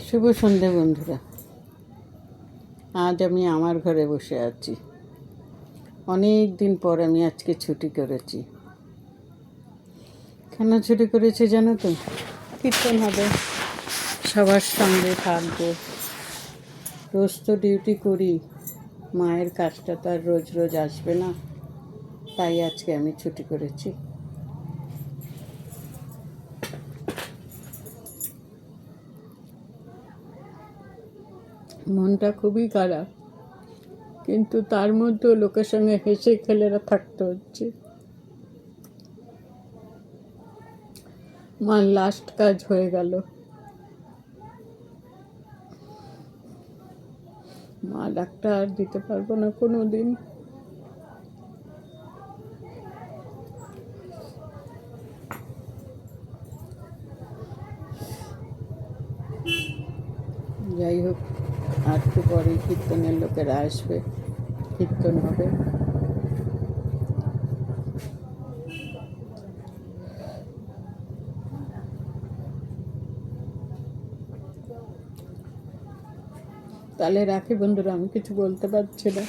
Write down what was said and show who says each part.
Speaker 1: শুভ সন্ধে বন্ধুরা। আজ আমি আমার ঘরে বসে আছি। অনেক দিন পর আমি আজকে ছুটি করেছি। কেন ছুটি করেছি জানো তো? কীর্তন হবে, সবার সঙ্গে থাকবো। রোজ তো ডিউটি করি, মায়ের কাজটা তো আর রোজ রোজ আসবে না, তাই আজকে আমি ছুটি করেছি। মনটা খুবই খারাপ, কিন্তু তার মধ্যেও লোকের সঙ্গে হেসে খেলেরা থাকতে হচ্ছে। মার লাস্ট কাজ হয়ে গেল। মা ডাক্তার দিতে পারবো না কোনো দিন। যাই হোক, আর একটু পরেই কীর্তনের লোকেরা আসবে, কীর্তন হবে। তাহলে রাখি বন্ধুরা, আমি কিছু বলতে পারছি না।